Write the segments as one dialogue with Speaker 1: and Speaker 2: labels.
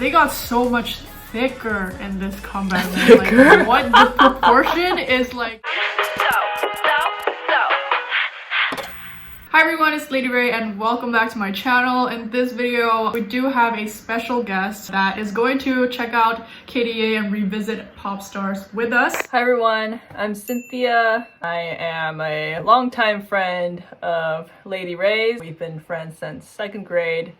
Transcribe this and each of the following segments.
Speaker 1: They got so much thicker in this combat. Like, what the proportion is like. Hi everyone, it's Lady Ray and welcome back to my channel. In this video, we do have a special guest that is going to check out KDA and revisit Popstars with us.
Speaker 2: Hi everyone, I'm Cynthia. I am a longtime friend of Lady Ray's. We've been friends since 2nd grade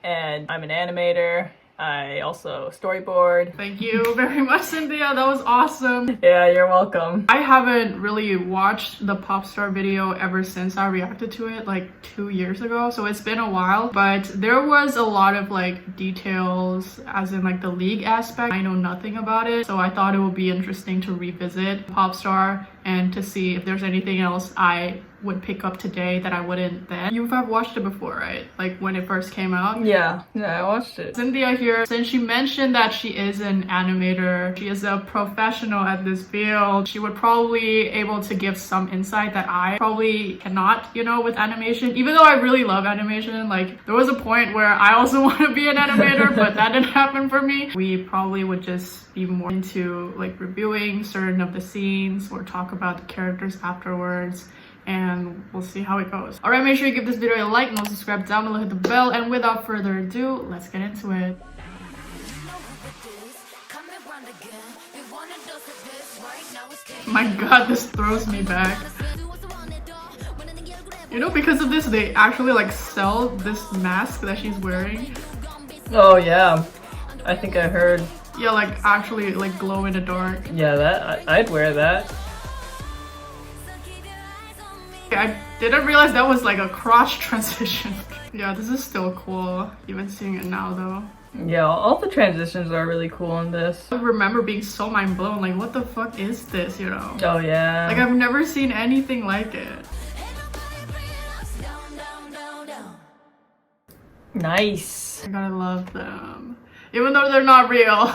Speaker 2: and I'm an animator. I also storyboard.
Speaker 1: Thank you very much, Cynthia. That was awesome.
Speaker 2: Yeah, you're welcome.
Speaker 1: I haven't really watched the Popstar video ever since I reacted to it like 2 years ago, so it's been a while, but there was a lot of like details as in like the league aspect. I know nothing about it, so I thought it would be interesting to revisit Popstar and to see if there's anything else I would pick up today that I wouldn't then. You've watched it before, right? Like when it first came out?
Speaker 2: Yeah, I watched it.
Speaker 1: Cynthia here, since she mentioned that she is an animator, she is a professional at this field, she would probably able to give some insight that I probably cannot, you know, with animation. Even though I really love animation, like there was a point where I also want to be an animator, but that didn't happen for me. We probably would just be more into like reviewing certain of the scenes or talk about the characters afterwards, and we'll see how it goes. All right, make sure you give this video a like and also subscribe down below, hit the bell, and without further ado, let's get into it. My god, this throws me back. You know, because of this, they actually like sell this mask that she's wearing.
Speaker 2: Oh yeah, I think I heard.
Speaker 1: Yeah, like actually like glow in the dark.
Speaker 2: Yeah, that I'd wear that.
Speaker 1: I didn't realize that was like a crotch transition. Yeah, this is still cool, even seeing it now though.
Speaker 2: Yeah, all the transitions are really cool in this.
Speaker 1: I remember being so mind blown, like what the fuck is this, you know?
Speaker 2: Oh yeah.
Speaker 1: Like I've never seen anything like it.
Speaker 2: Nice.
Speaker 1: I gotta love them. Even though they're not real.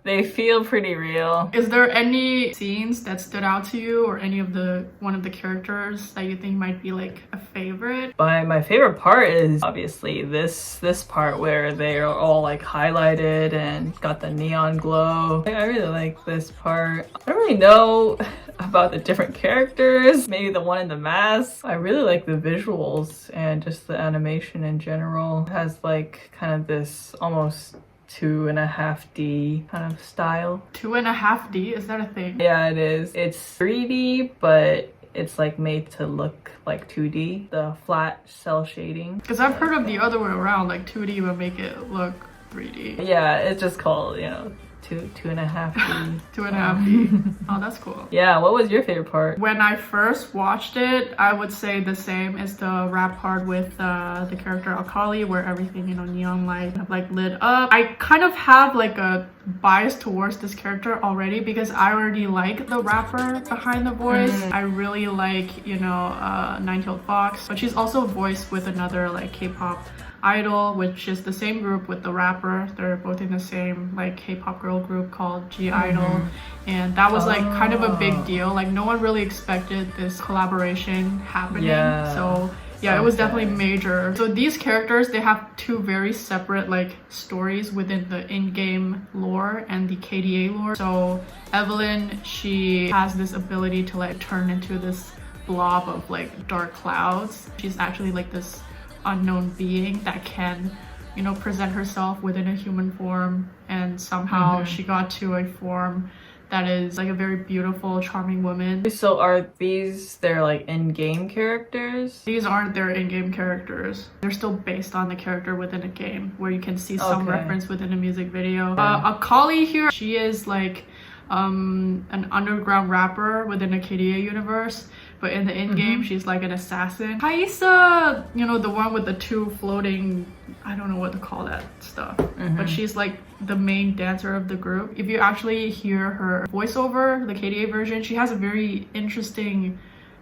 Speaker 2: They feel pretty real.
Speaker 1: Is there any scenes that stood out to you, or any of one of the characters that you think might be like a favorite?
Speaker 2: My favorite part is obviously this part where they are all like highlighted and got the neon glow. I really like this part. I don't really know about the different characters, maybe the one in the mask. I really like the visuals and just the animation in general. It has like kind of this almost 2.5D kind of style.
Speaker 1: 2.5D? Is that a thing?
Speaker 2: Yeah, it is. It's 3D, but it's like made to look like 2D. The flat cell shading.
Speaker 1: Because I've heard of the other way around, like 2D would make it look 3D.
Speaker 2: Yeah, it's just called, you know, 2.5D.
Speaker 1: 2.5D. Oh, that's cool.
Speaker 2: Yeah, what was your favorite part?
Speaker 1: When I first watched it, I would say the same as the rap part with the character AHRI, where everything, you know, neon light like lit up. I kind of have like a bias towards this character already because I already like the rapper behind the voice. I really like, you know, Nine-Tailed Fox, but she's also voiced with another like K-pop idol, which is the same group with the rapper. They're both in the same like K-pop girl group called G-I-DLE, and that was like kind of a big deal. Like no one really expected this collaboration happening. So yeah, it was definitely major. So these characters, they have two very separate like stories within the in-game lore and the KDA lore. So Evelynn, she has this ability to like turn into this blob of like dark clouds. She's actually like this unknown being that can, you know, present herself within a human form, and somehow she got to a form that is like a very beautiful, charming woman.
Speaker 2: So are these their like in-game characters?
Speaker 1: These aren't their in-game characters. They're still based on the character within a game where you can see some reference within a music video. AHRI here, she is like an underground rapper within a KDA universe, but in the in-game she's like an assassin. Kaisa, you know, the one with the two floating, I don't know what to call that stuff, but she's like the main dancer of the group. If you actually hear her voiceover, the KDA version, she has a very interesting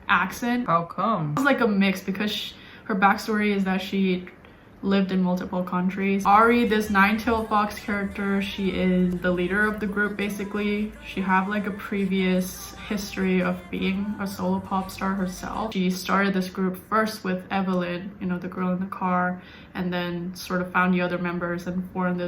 Speaker 1: accent.
Speaker 2: How come?
Speaker 1: It's like a mix because her backstory is that she lived in multiple countries. AHRI, this nine-tailed fox character, she is the leader of the group basically. She have like a previous history of being a solo pop star herself. She started this group first with Evelynn, you know, the girl in the car, and then sort of found the other members and formed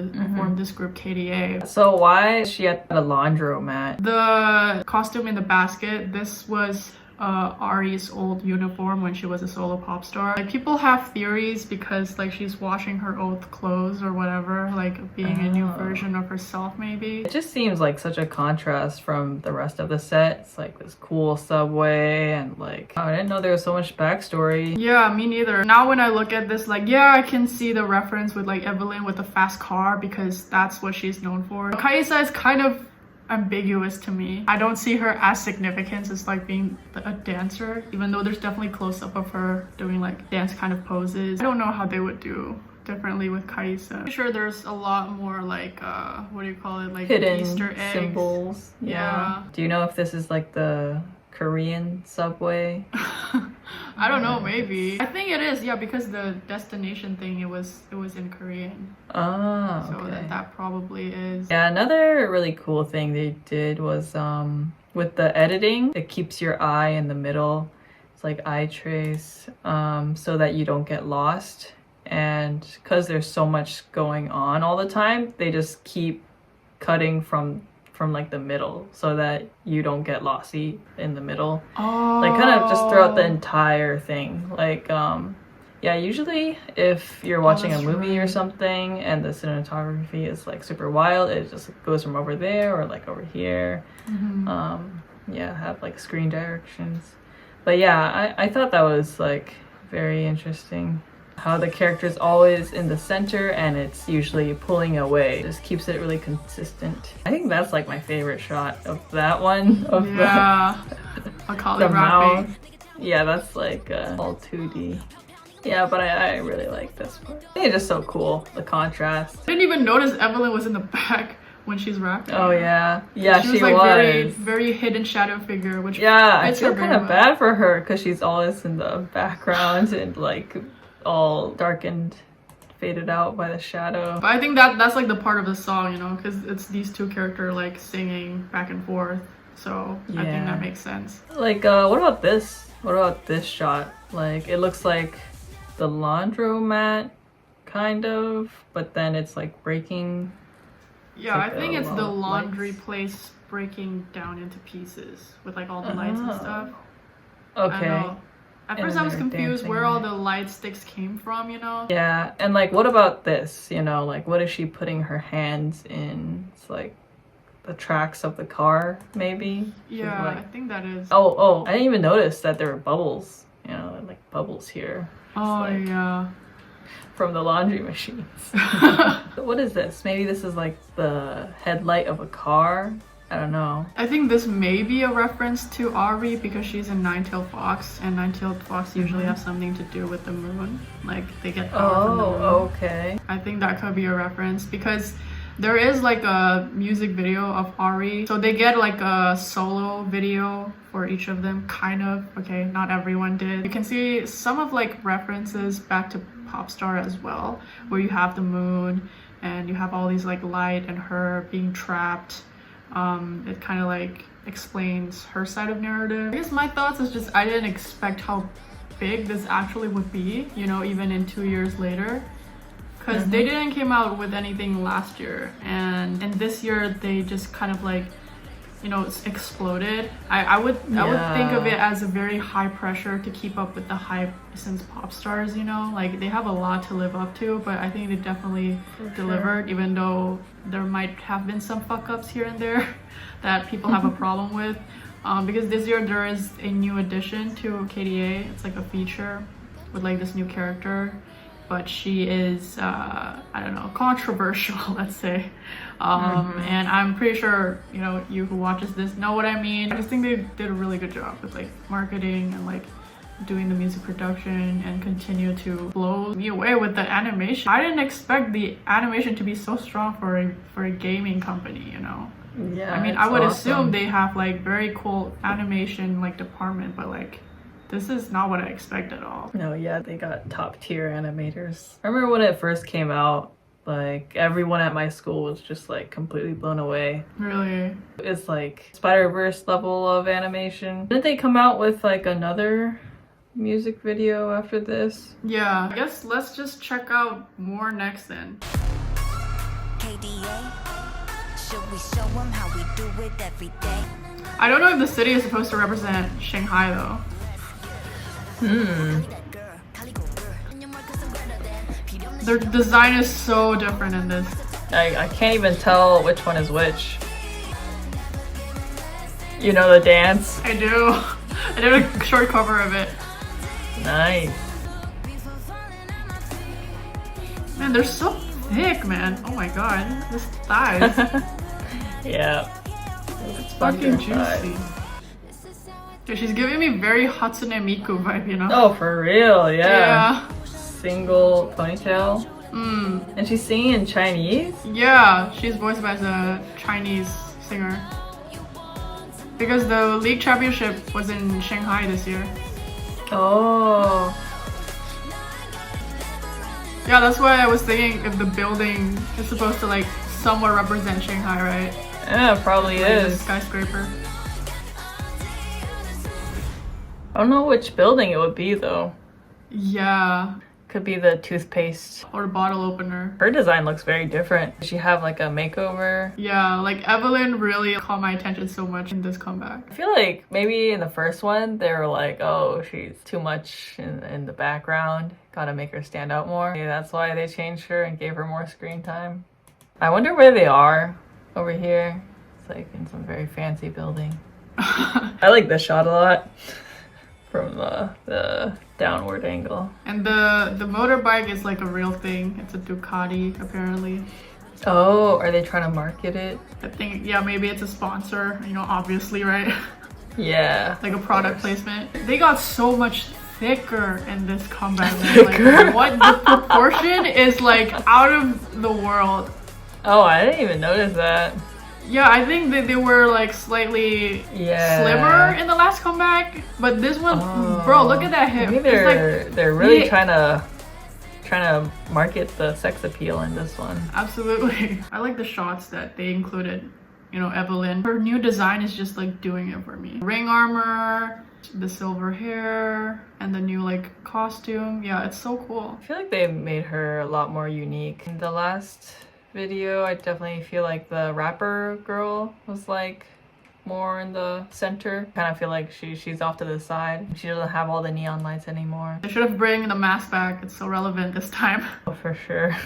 Speaker 1: this group KDA.
Speaker 2: So why is she at the laundromat?
Speaker 1: The costume in the basket, this was AHRI's old uniform when she was a solo pop star. Like, people have theories because like she's washing her old clothes or whatever, like being a new version of herself maybe.
Speaker 2: It just seems like such a contrast from the rest of the set. It's like this cool subway and like, oh, I didn't know there was so much backstory.
Speaker 1: Yeah, me neither. Now when I look at this, like, yeah, I can see the reference with like Evelynn with the fast car because that's what she's known for. Kaisa is kind of ambiguous to me. I don't see her as significant as like being a dancer, even though there's definitely close-up of her doing like dance kind of poses. I don't know how they would do differently with Kaisa. I'm sure there's a lot more like what do you call it, like
Speaker 2: hidden
Speaker 1: Easter eggs,
Speaker 2: symbols. Yeah. Do you know if this is like the Korean subway?
Speaker 1: I don't know, maybe. I think it is, yeah, because the destination thing, it was in Korean.
Speaker 2: Oh,
Speaker 1: so
Speaker 2: okay.
Speaker 1: that probably is.
Speaker 2: Yeah, another really cool thing they did was with the editing, it keeps your eye in the middle. It's like eye trace, so that you don't get lost. And because there's so much going on all the time, they just keep cutting from like the middle so that you don't get lossy in the middle.
Speaker 1: Oh.
Speaker 2: Like kind of just throughout the entire thing. Like yeah, usually if you're watching a movie or something and the cinematography is like super wild, it just goes from over there or like over here. Yeah, have like screen directions. But yeah, I thought that was like very interesting. How the character's always in the center and it's usually pulling away. Just keeps it really consistent. I think that's like my favorite shot of that one. Of
Speaker 1: yeah,
Speaker 2: the mouth. Yeah, that's like all 2D. Yeah, but I really like this one. I think it's just so cool, the contrast.
Speaker 1: I didn't even notice Evelynn was in the back when she's rapping.
Speaker 2: Oh yeah, yeah, she was
Speaker 1: like very hidden shadow figure. Which
Speaker 2: yeah, I feel kind of bad for her because she's always in the background and like all darkened, faded out by the shadow.
Speaker 1: But I think that's like the part of the song, you know, because it's these two characters like singing back and forth. So yeah. I think that makes sense.
Speaker 2: Like, what about this? What about this shot? Like, it looks like the laundromat, kind of, but then it's like breaking.
Speaker 1: Yeah, like I think it's the laundry place breaking down into pieces with like all the lights and stuff.
Speaker 2: Okay.
Speaker 1: At first I was confused where all the light sticks came from, you know?
Speaker 2: Yeah, and like what about this, you know, like what is she putting her hands in? It's like the tracks of the car, maybe?
Speaker 1: Yeah,
Speaker 2: like...
Speaker 1: I think that is.
Speaker 2: Oh, I didn't even notice that there were bubbles, you know, like bubbles here.
Speaker 1: Oh,
Speaker 2: like,
Speaker 1: yeah.
Speaker 2: From the laundry machines. What is this? Maybe this is like the headlight of a car? I don't know. I
Speaker 1: think this may be a reference to AHRI because she's a nine-tailed fox, and nine-tailed fox usually have something to do with the moon. Like, they get power from the moon.
Speaker 2: Oh, okay.
Speaker 1: I think that could be a reference because there is like a music video of AHRI. So they get like a solo video for each of them, kind of. Okay, not everyone did. You can see some of like references back to Popstar as well, where you have the moon and you have all these like light and her being trapped. It kind of like explains her side of narrative. I guess my thoughts is just I didn't expect how big this actually would be, you know, even in 2 years later, because they didn't came out with anything last year, and this year they just kind of like, you know, it's exploded. I would think of it as a very high pressure to keep up with the hype since pop stars, you know, like they have a lot to live up to, but I think they definitely delivered, even though there might have been some fuck ups here and there that people have a problem with, because this year there is a new addition to KDA. It's like a feature with like this new character, but she is I don't know, controversial, let's say. And I'm pretty sure, you know, you who watches this know what I mean. I just think they did a really good job with like marketing and like doing the music production and continue to blow me away with the animation. I didn't expect the animation to be so strong for a gaming company, you know.
Speaker 2: Yeah,
Speaker 1: I mean, I would assume they have like very cool animation like department, but like This is not what I expected at all.
Speaker 2: No, yeah, they got top tier animators. I remember when it first came out, like everyone at my school was just like completely blown away.
Speaker 1: Really?
Speaker 2: It's like Spider-Verse level of animation. Didn't they come out with like another music video after this?
Speaker 1: Yeah, I guess let's just check out more next then.
Speaker 3: KDA, should we show them how we do it every day?
Speaker 1: I don't know if the city is supposed to represent Shanghai though. Their design is so different in this.
Speaker 2: I can't even tell which one is which. You know the dance?
Speaker 1: I do. I did a short cover of it.
Speaker 2: Nice.
Speaker 1: Man, they're so thick, man. Oh my god. This thighs.
Speaker 2: Yeah.
Speaker 1: It's fucking juicy. Dude, she's giving me very Hatsune Miku vibe, you know?
Speaker 2: Oh, for real,
Speaker 1: Yeah.
Speaker 2: Single ponytail. And she's singing in Chinese?
Speaker 1: Yeah, she's voiced by a Chinese singer. Because the league championship was in Shanghai this year.
Speaker 2: Oh.
Speaker 1: Yeah, that's why I was thinking if the building is supposed to like somewhat represent Shanghai, right?
Speaker 2: Yeah, it probably
Speaker 1: Like the
Speaker 2: is.
Speaker 1: skyscraper.
Speaker 2: I don't know which building it would be though.
Speaker 1: Yeah.
Speaker 2: Could be the toothpaste.
Speaker 1: Or a bottle opener.
Speaker 2: Her design looks very different. Does she have like a makeover?
Speaker 1: Yeah, like Evelynn really caught my attention so much in this comeback.
Speaker 2: I feel like maybe in the first one they were like, oh, she's too much in the background. Gotta make her stand out more. Maybe that's why they changed her and gave her more screen time. I wonder where they are over here. It's like in some very fancy building. I like this shot a lot from the downward angle.
Speaker 1: And the motorbike is like a real thing. It's a Ducati, apparently.
Speaker 2: Oh, are they trying to market it?
Speaker 1: I think, yeah, maybe it's a sponsor, you know, obviously, right?
Speaker 2: Yeah.
Speaker 1: Like a product placement. They got so much thicker in this comeback.
Speaker 2: Thicker?
Speaker 1: Like, what? The proportion is like out of the world.
Speaker 2: Oh, I didn't even notice that.
Speaker 1: Yeah, I think that they were like slightly slimmer in the last comeback, but this one, bro, look at that hip.
Speaker 2: Maybe they're really trying to market the sex appeal in this one.
Speaker 1: Absolutely. I like the shots that they included. You know, Evelynn. Her new design is just like doing it for me. Ring armor, the silver hair, and the new like costume. Yeah, it's so cool.
Speaker 2: I feel like they made her a lot more unique. In the last video, I definitely feel like the rapper girl was like more in the center. Kind of feel like she's off to the side. She doesn't have all the neon lights anymore.
Speaker 1: They should have bring the mask back. It's so relevant this time.
Speaker 2: Oh, for sure.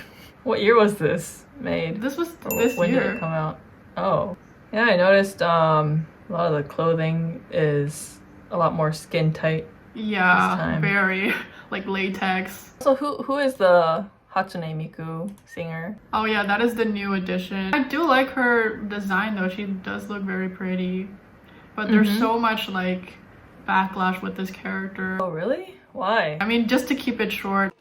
Speaker 2: What year was this made?
Speaker 1: This was
Speaker 2: Or
Speaker 1: this
Speaker 2: when
Speaker 1: year.
Speaker 2: did it come out? Oh. Yeah, I noticed a lot of the clothing is a lot more skin tight.
Speaker 1: Yeah, very like latex.
Speaker 2: So who is the Hatsune Miku singer?
Speaker 1: Oh yeah, that is the new addition. I do like her design though. She does look very pretty. But there's so much like backlash with this character.
Speaker 2: Oh really? Why?
Speaker 1: I mean, just to keep it short.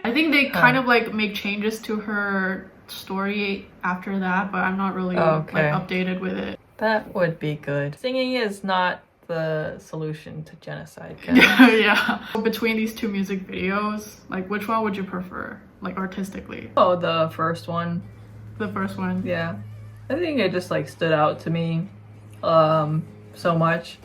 Speaker 1: I think they kind of like make changes to her story after that, but I'm not really like updated with it.
Speaker 2: That would be good. Singing is not the solution to genocide.
Speaker 1: Yeah. Between these two music videos, like which one would you prefer, like artistically?
Speaker 2: Oh, the first one.
Speaker 1: The first one.
Speaker 2: Yeah. I think it just like stood out to me so much.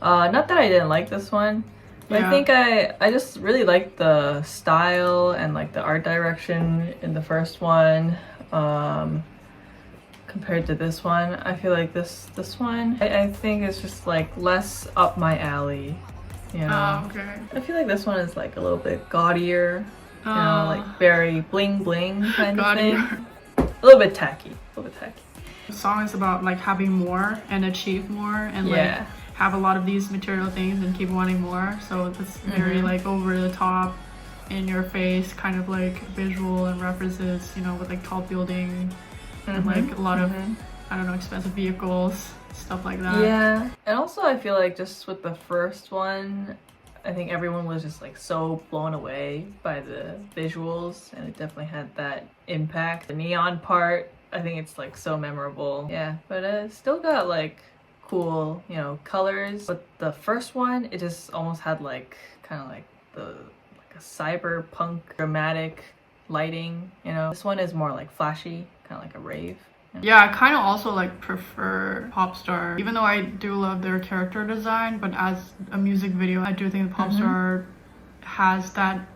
Speaker 2: Not that I didn't like this one, but I think I just really liked the style and like the art direction in the first one. Compared to this one, I feel like this one I think is just like less up my alley, you know.
Speaker 1: Oh, okay.
Speaker 2: I feel like this one is like a little bit gaudier, you know, like very bling bling kind of thing. A little bit tacky.
Speaker 1: The song is about like having more and achieve more and like have a lot of these material things and keep wanting more. So it's very like over the top, in your face kind of like visual and references, you know, with like tall building and like a lot of I don't know, expensive vehicles, stuff like that.
Speaker 2: Yeah. And also I feel like just with the first one, I think everyone was just like so blown away by the visuals, and it definitely had that impact. The neon part, I think it's like so memorable. Yeah, but it still got like cool, you know, colors. But the first one, it just almost had like kind of like a cyberpunk dramatic lighting, you know. This one is more like flashy, kind of like a rave.
Speaker 1: Yeah, I kind of also like prefer Popstar, even though I do love their character design, but as a music video, I do think Popstar has that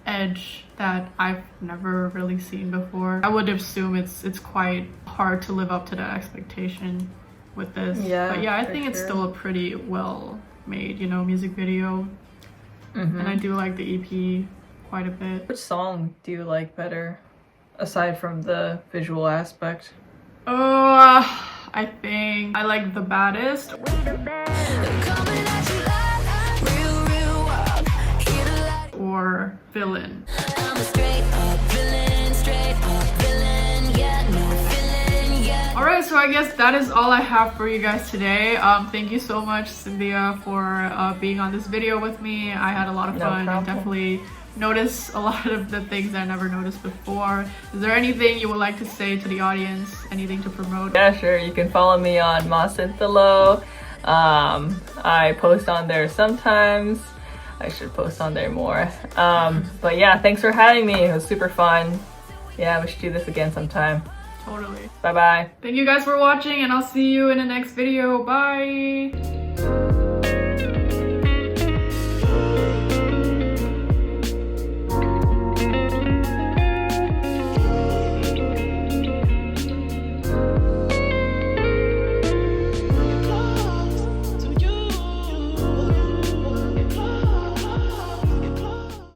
Speaker 1: edge that I've never really seen before. I would assume it's quite hard to live up to that expectation with this.
Speaker 2: Yeah,
Speaker 1: but yeah, I think it's still a pretty well made, you know, music video. And I do like the EP quite a bit.
Speaker 2: Which song do you like better, aside from the visual aspect?
Speaker 1: I think I like The Baddest or Villain. Alright, so I guess that is all I have for you guys today. Thank you so much, Cynthia, for being on this video with me. I had a lot of fun and definitely noticed a lot of the things I never noticed before. Is there anything you would like to say to the audience? Anything to promote?
Speaker 2: Yeah, sure. You can follow me on Masinthalo. I post on there sometimes. I should post on there more. But yeah, thanks for having me. It was super fun. Yeah, we should do this again sometime.
Speaker 1: Totally.
Speaker 2: Bye bye.
Speaker 1: Thank you guys for watching, and I'll see you in the next video. Bye.